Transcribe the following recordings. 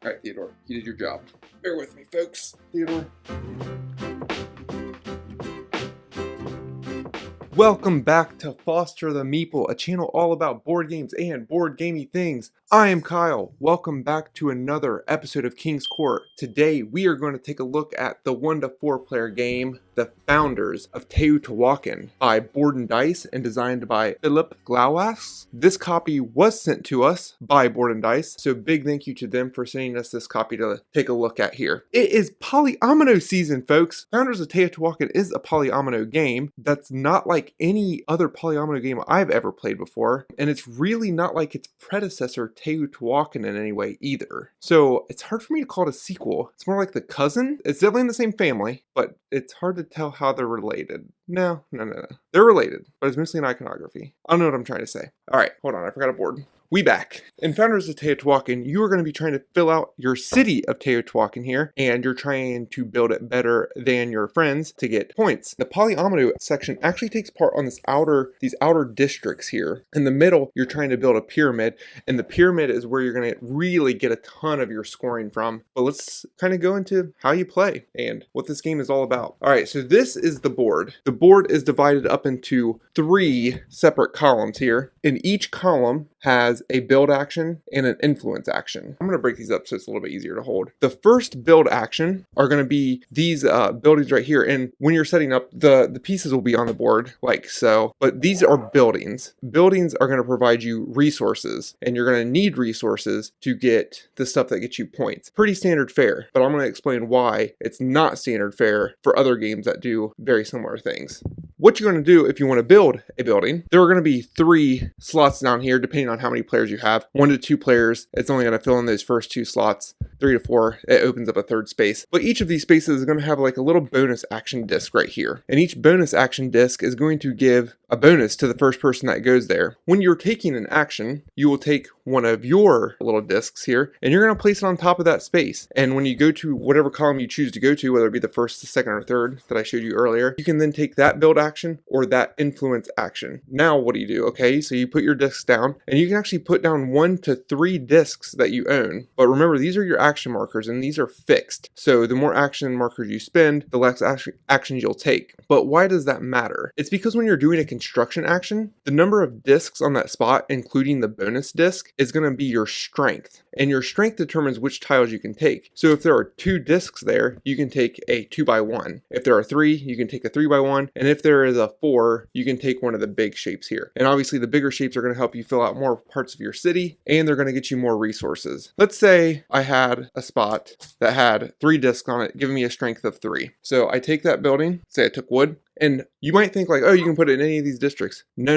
All right, Theodore, you did your job. Bear with me, folks. Theodore. Welcome back to Foster the Meeple, a channel all about board games and board gamey things. I am Kyle. Welcome back to another episode of King's Court. Today we are going to take a look at the 1 to 4 player game, The Founders of Teotihuacan, by Board and Dice and designed by Philip Glauas. This copy was sent to us by Board and Dice, so big thank you to them for sending us this copy to take a look at here. It is polyomino season, folks. Founders of Teotihuacan is a polyomino game that's not like any other polyomino game I've ever played before, and it's really not like its predecessor Teotihuacan in any way either. So it's hard for me to call it a sequel. It's more like the cousin. It's definitely in the same family, but it's hard to tell how they're related. No. They're related, but it's mostly an iconography. I don't know what I'm trying to say. All right, hold on, I forgot a board. We back. In Founders of Teotihuacan, you are going to be trying to fill out your city of Teotihuacan here, and you're trying to build it better than your friends to get points. The polyomino section actually takes part on these outer districts here. In the middle, you're trying to build a pyramid, and the pyramid is where you're going to really get a ton of your scoring from. But let's kind of go into how you play and what this game is all about. All right, so this is the board. The board is divided up into 3 separate columns here, and each column has a build action and an influence action. I'm going to break these up so it's a little bit easier to hold. The first build action are going to be these buildings right here, and when you're setting up, the pieces will be on the board like so, but these are buildings. Buildings are going to provide you resources, and you're going to need resources to get the stuff that gets you points. Pretty standard fare, but I'm going to explain why it's not standard fare for other games that do very similar things. What you're going to do if you want to build a building, there are going to be 3 slots down here depending on how many players you have. 1 to 2 players, it's only going to fill in those first 2 slots. 3 to 4, it opens up a 3rd space. But each of these spaces is going to have like a little bonus action disc right here. And each bonus action disc is going to give a bonus to the first person that goes there. When you're taking an action, you will take one of your little discs here, and you're going to place it on top of that space. And when you go to whatever column you choose to go to, whether it be the 1st, the 2nd, or 3rd that I showed you earlier, you can then take that build action or that influence action. Now what do? Okay, so you put your discs down, and you can actually put down 1 to 3 discs that you own. But remember, these are your action markers, and these are fixed. So the more action markers you spend, the less actions you'll take. But why does that matter? It's because when you're doing a construction action, the number of discs on that spot, including the bonus disc, is going to be your strength. And your strength determines which tiles you can take. So if there are 2 discs there, you can take a 2x1. If there are 3, you can take a 3x1. And if there is a 4, you can take one of the big shapes here. And obviously the bigger shapes are going to help you fill out more parts of your city, and they're going to get you more resources. Let's say I had a spot that had 3 discs on it, giving me a strength of 3. So I take that building, say I took wood, and you might think like, oh, you can put it in any of these districts. No.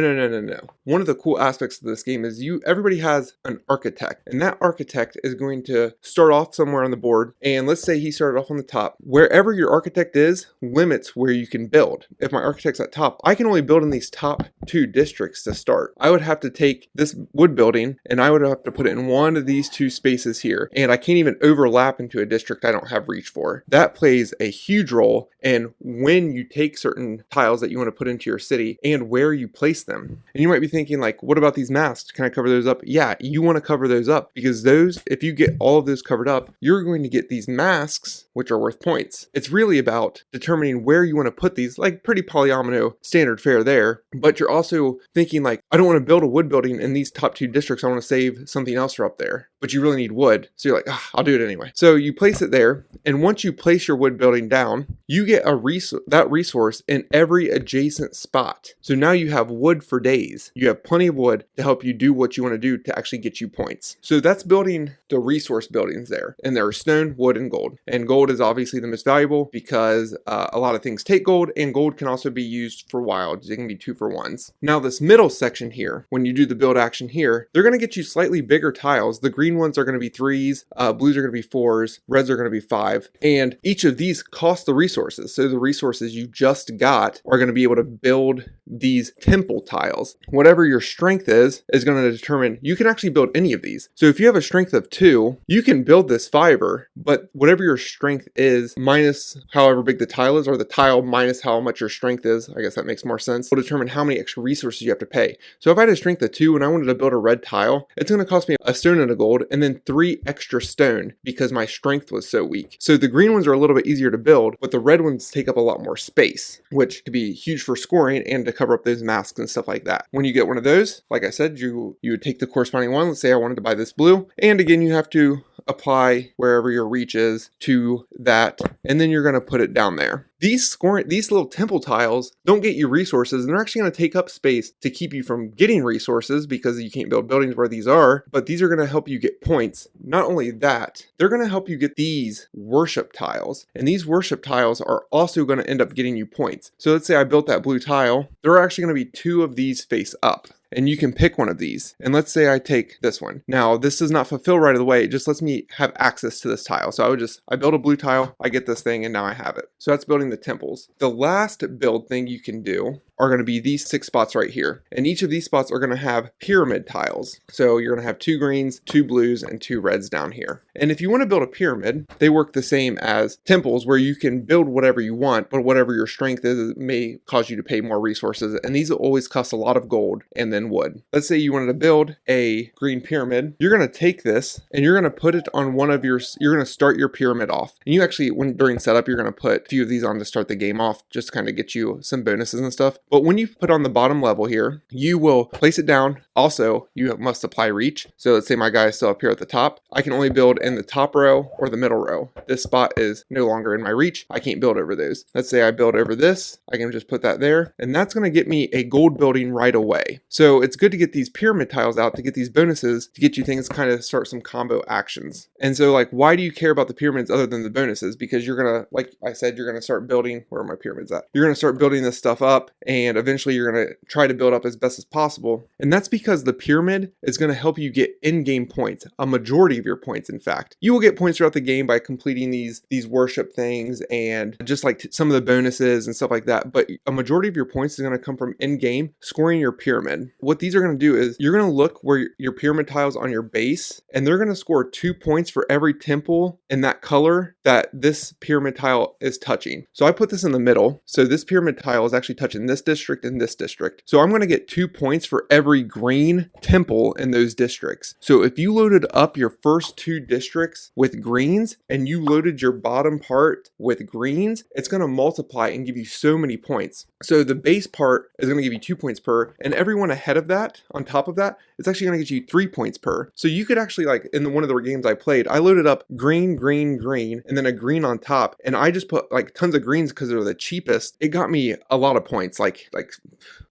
One of the cool aspects of this game is everybody has an architect, and that architect is going to start off somewhere on the board. And let's say he started off on the top. Wherever your architect is limits where you can build. If my architect's at top, I can only build in these top 2 districts to start. I would have to take this wood building and I would have to put it in one of these 2 spaces here. And I can't even overlap into a district I don't have reach for. That plays a huge role in when you take certain tiles that you want to put into your city and where you place them. And you might be thinking like, what about these masks? Can I cover those up? Yeah, you want to cover those up, because those, if you get all of those covered up, you're going to get these masks, which are worth points. It's really about determining where you want to put these, like pretty polyomino standard fare there. But you're also thinking like, I don't want to build a wood building in these top 2 districts. I want to save something else for up there. But you really need wood. So you're like, I'll do it anyway. So you place it there. And once you place your wood building down, you get that resource in every adjacent spot. So now you have wood for days. You have plenty of wood to help you do what you want to do to actually get you points. So that's building the resource buildings there. And there are stone, wood, and gold. And gold is obviously the most valuable because a lot of things take gold, and gold can also be used for wilds. It can be 2 for 1s. Now this middle section here, when you do the build action here, they're going to get you slightly bigger tiles. The green ones are going to be 3s, blues are going to be 4s, reds are going to be 5. And each of these cost the resources. So the resources you just got are going to be able to build these temple tiles. Whatever your strength is going to determine, you can actually build any of these. So if you have a strength of 2, you can build this 5er, but whatever your strength is minus however big the tile is, or the tile minus how much your strength is, I guess that makes more sense, will determine how many extra resources you have to pay. So if I had a strength of 2 and I wanted to build a red tile, it's going to cost me a stone and a gold, and then 3 extra stone because my strength was so weak. So the green ones are a little bit easier to build, but the red ones take up a lot more space, which could be huge for scoring and to cover up those masks and stuff like that. When you get one of those, like I said, you would take the corresponding one. Let's say I wanted to buy this blue, and again, you have to apply wherever your reach is to that, and then you're going to put it down there. These little temple tiles don't get you resources, and they're actually going to take up space to keep you from getting resources because you can't build buildings where these are, but these are going to help you get points. Not only that, they're going to help you get these worship tiles, and these worship tiles are also going to end up getting you points. So let's say I built that blue tile. There are actually going to be 2 of these face up, and you can pick one of these. And let's say I take this one. Now, this does not fulfill right away. It just lets me have access to this tile. So I build a blue tile, I get this thing, and now I have it. So that's building the temples. The last build thing you can do are going to be these 6 spots right here. And each of these spots are going to have pyramid tiles. So you're going to have 2 greens, 2 blues, and 2 reds down here. And if you want to build a pyramid, they work the same as temples, where you can build whatever you want, but whatever your strength is, it may cause you to pay more resources. And these will always cost a lot of gold and then wood. Let's say you wanted to build a green pyramid. You're going to take this and you're going to put it on you're going to start your pyramid off. And you actually, during setup, you're going to put a few of these on to start the game off, just to kind of get you some bonuses and stuff. But when you put on the bottom level here, you will place it down. Also, you must apply reach. So let's say my guy is still up here at the top. I can only build in the top row or the middle row. This spot is no longer in my reach. I can't build over those. Let's say I build over this. I can just put that there. And that's going to get me a gold building right away. So it's good to get these pyramid tiles out to get these bonuses, to get you things, kind of start some combo actions. And so like, why do you care about the pyramids other than the bonuses? Because you're going to, like I said, you're going to start building, where are my pyramids at? You're going to start building this stuff up, and eventually you're going to try to build up as best as possible. And that's because the pyramid is going to help you get in-game points, a majority of your points, in fact. You will get points throughout the game by completing these worship things and just like some of the bonuses and stuff like that. But a majority of your points is going to come from in-game scoring your pyramid. What these are going to do is you're going to look where your pyramid tiles on your base, and they're going to score 2 points for every temple in that color that this pyramid tile is touching. So I put this in the middle. So this pyramid tile is actually touching this district and this district. So I'm going to get 2 points for every green temple in those districts. So if you loaded up your first 2 districts with greens and you loaded your bottom part with greens, it's going to multiply and give you so many points. So the base part is going to give you 2 points per, and everyone ahead of that, on top of that, it's actually going to get you 3 points per. So you could actually, like in one of the games I played, I loaded up green, green, green, and then a green on top, and I just put like tons of greens because they're the cheapest. It got me a lot of points, like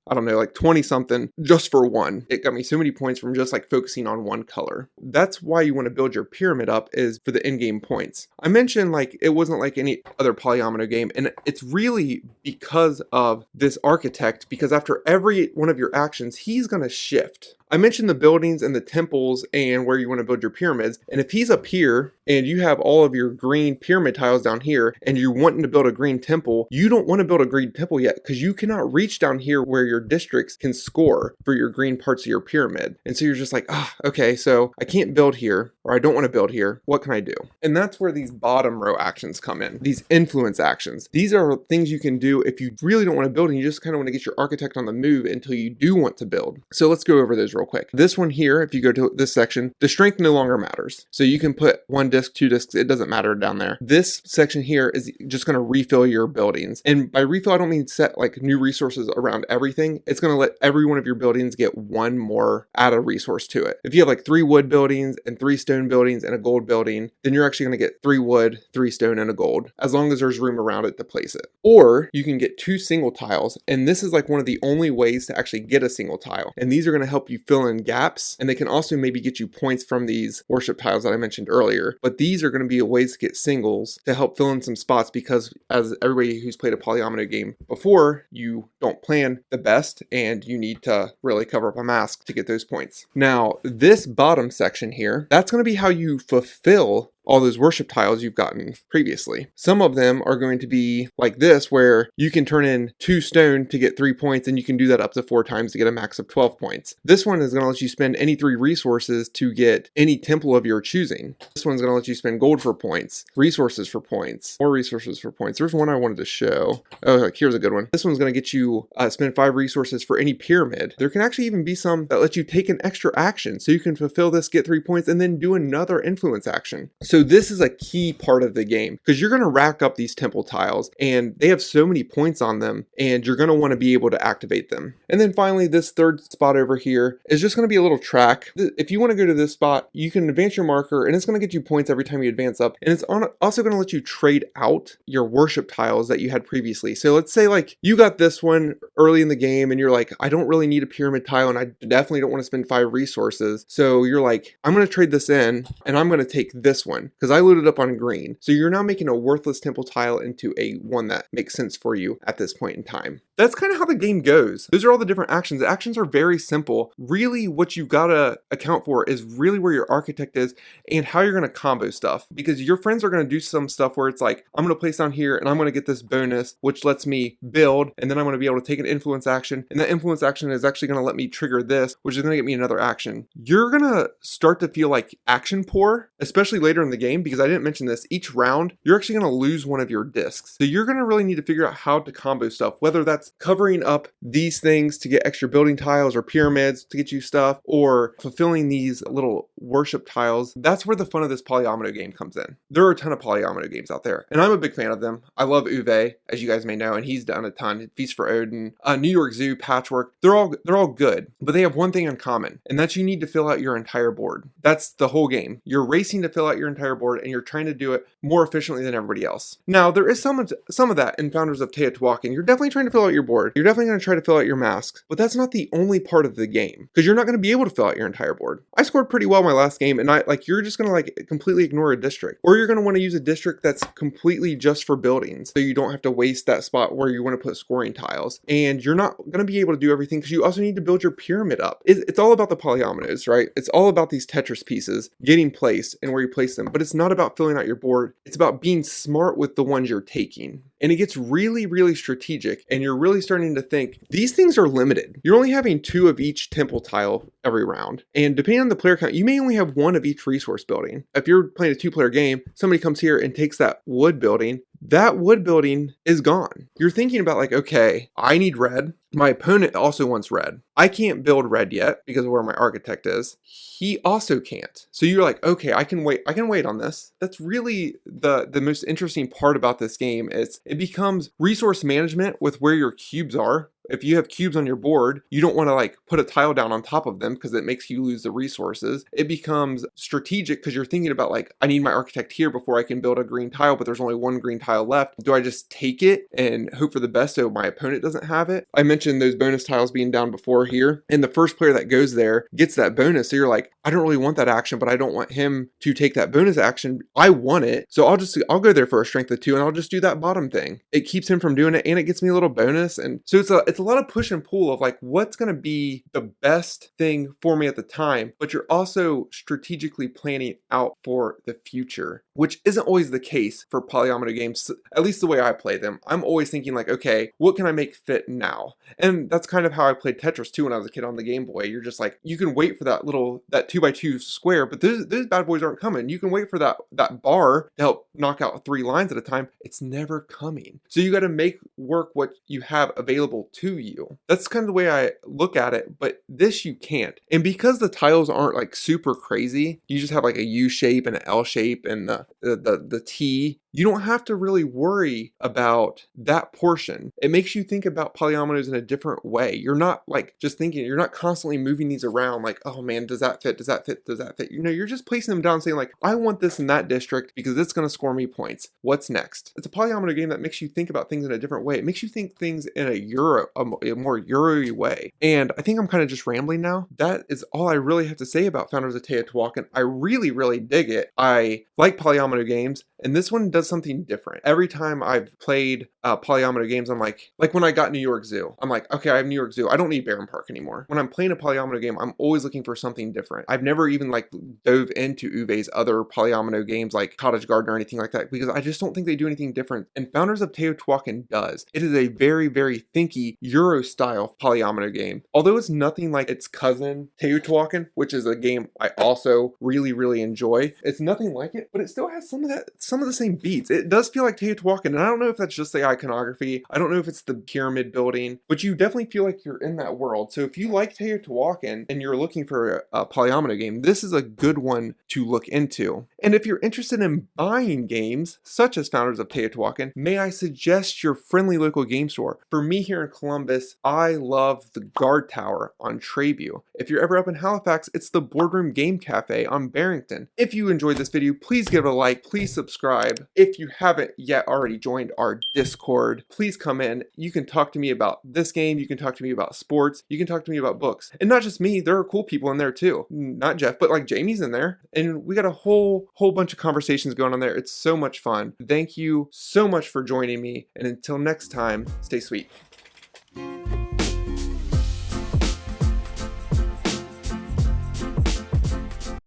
I don't know, like 20 something just for one. It got me so many points from just like focusing on one color. That's why you want to build your pyramid up, is for the in-game points. I mentioned like it wasn't like any other polyomino game, and it's really because of this architect, because after every one of your actions, he's going to shift. I mentioned the buildings and the temples and where you want to build your pyramids. And if he's up here and you have all of your green pyramid tiles down here and you're wanting to build a green temple, you don't want to build a green temple yet because you cannot reach down here where your districts can score for your green parts of your pyramid. And so you're just like, okay, so I can't build here, or I don't want to build here. What can I do? And that's where these bottom row actions come in, these influence actions. These are things you can do if you really don't want to build and you just kind of want to get your architect on the move until you do want to build. So let's go over those real quick. This one here, if you go to this section, the strength no longer matters. So you can put 1 disc, 2 discs, it doesn't matter down there. This section here is just going to refill your buildings. And by refill, I don't mean set like new resources around everything. It's going to let every one of your buildings get 1 more added resource to it. If you have like 3 wood buildings and 3 stone buildings and a gold building, then you're actually going to get 3 wood, 3 stone, and a gold, as long as there's room around it to place it. Or you can get 2 single tiles. And this is like one of the only ways to actually get a single tile. And these are going to help you fill in gaps, and they can also maybe get you points from these worship tiles that I mentioned earlier. But these are going to be ways to get singles to help fill in some spots, because as everybody who's played a polyomino game before, you don't plan the best and you need to really cover up a mask to get those points. Now, this bottom section here, that's going to be how you fulfill all those worship tiles you've gotten previously. Some of them are going to be like this, where you can turn in 2 stone to get 3 points, and you can do that up to 4 times to get a max of 12 points. This one is going to let you spend any 3 resources to get any temple of your choosing. This one's going to let you spend gold for points, resources for points, more resources for points. There's one I wanted to show. Oh, here's a good one. This one's going to get you spend 5 resources for any pyramid. There can actually even be some that let you take an extra action, so you can fulfill this, get 3 points, and then do another influence action. So this is a key part of the game, because you're going to rack up these temple tiles, and they have so many points on them, and you're going to want to be able to activate them. And then finally, this third spot over here is just going to be a little track. If you want to go to this spot, you can advance your marker, and it's going to get you points every time you advance up, and it's also going to let you trade out your worship tiles that you had previously. So let's say like you got this one early in the game, and you're like, I don't really need a pyramid tile, and I definitely don't want to spend 5 resources. So you're like, I'm going to trade this in, and I'm going to take this one because I loaded up on green. So you're now making a worthless temple tile into a one that makes sense for you at this point in time. That's kind of how the game goes. Those are all the different actions. The actions are very simple. Really, what you gotta account for is really where your architect is and how you're gonna combo stuff. Because your friends are gonna do some stuff where it's like, I'm gonna place down here and I'm gonna get this bonus, which lets me build, and then I'm gonna be able to take an influence action, and that influence action is actually gonna let me trigger this, which is gonna get me another action. You're gonna start to feel like action poor, especially later in the game, because I didn't mention this. Each round, you're actually gonna lose one of your discs. So you're gonna really need to figure out how to combo stuff, whether that's covering up these things to get extra building tiles or pyramids to get you stuff, or fulfilling these little worship tiles. That's where the fun of this polyomino game comes in. There are a ton of polyomino games out there, and I'm a big fan of them. I love Uwe, as you guys may know, and he's done a ton. Feast for Odin, New York Zoo, Patchwork. They're all good, but they have one thing in common, and that's you need to fill out your entire board. That's the whole game. You're racing to fill out your entire board, and you're trying to do it more efficiently than everybody else. Now, there is some of that in Founders of Teotihuacan. You're definitely trying to fill out your board. You're definitely going to try to fill out your masks, but that's not the only part of the game, because you're not going to be able to fill out your entire board. I scored pretty well my last game, and you're just going to completely ignore a district, or you're going to want to use a district that's completely just for buildings, so you don't have to waste that spot where you want to put scoring tiles. And you're not going to be able to do everything, because you also need to build your pyramid up. It's all about the polyominoes, right? It's all about these Tetris pieces getting placed and where you place them, but it's not about filling out your board. It's about being smart with the ones you're taking. And it gets really, really strategic, and you're really starting to think these things are limited. You're only having 2 of each temple tile every round, and depending on the player count, you may only have 1 of each resource building. If you're playing a 2-player game, somebody comes here and takes that wood building, that wood building is gone. You're thinking about like, okay, I need red. My opponent also wants red. I can't build red yet because of where my architect is. He also can't. So you're like, okay, I can wait on this. That's really the most interesting part about this game. Is it becomes resource management with where your cubes are. If you have cubes on your board, you don't want to put a tile down on top of them because it makes you lose the resources. It becomes strategic because you're thinking about I need my architect here before I can build a green tile, but there's only 1 green tile left. Do I just take it and hope for the best so my opponent doesn't have it? I mentioned those bonus tiles being down before here, and the first player that goes there gets that bonus. So you're like, I don't really want that action, but I don't want him to take that bonus action. I want it. So I'll go there for a strength of 2 and I'll just do that bottom thing. It keeps him from doing it, and it gets me a little bonus. And so it's a lot of push and pull of what's going to be the best thing for me at the time, but you're also strategically planning out for the future, which isn't always the case for polyomino games, at least the way I play them. I'm always thinking okay, what can I make fit now? And that's kind of how I played Tetris too when I was a kid on the Game Boy. You're just you can wait for that 2x2 square, but those bad boys aren't coming. You can wait for that bar to help knock out 3 lines at a time. It's never coming. So you got to make work what you have available to you. That's kind of the way I look at it, but this you can't. And because the tiles aren't super crazy, you just have a U shape and an L shape and the T. You don't have to really worry about that portion. It makes you think about polyominoes in a different way. You're not just thinking, you're not constantly moving these around oh man, does that fit? Does that fit? Does that fit? You're just placing them down saying I want this in that district because it's going to score me points. What's next? It's a polyomino game that makes you think about things in a different way. It makes you think things in a more Euro way. And I think I'm kind of just rambling now. That is all I really have to say about Founders of Teotihuacan. I really, really dig it. I like polyomino games. And this one does something different. Every time I've played polyomino games, I'm like when I got New York Zoo, I'm like, okay, I have New York Zoo. I don't need Barron Park anymore. When I'm playing a polyomino game, I'm always looking for something different. I've never even like dove into Uwe's other polyomino games like Cottage Garden or anything like that, because I just don't think they do anything different. And Founders of Teotihuacan does. It is a very, very thinky Euro style polyomino game. Although it's nothing like its cousin Teotihuacan, which is a game I also really, really enjoy. It's nothing like it, but it still has some of the same beats. It does feel like Teotihuacan, and I don't know if that's just the iconography. I don't know if it's the pyramid building, but you definitely feel like you're in that world. So if you like Teotihuacan and you're looking for a polyomino game, this is a good one to look into. And if you're interested in buying games such as Founders of Teotihuacan, may I suggest your friendly local game store. For me here in Columbus, I love the Guard Tower on Trayview. If you're ever up in Halifax, it's the Boardroom Game Cafe on Barrington. If you enjoyed this video, please give it a like, please subscribe. If you haven't yet already joined our Discord, please come in. You can talk to me about this game, you can talk to me about sports, you can talk to me about books. And not just me, there are cool people in there too. Not Jeff, but like Jamie's in there. And we got a whole bunch of conversations going on there. It's so much fun. Thank you so much for joining me. And until next time, stay sweet.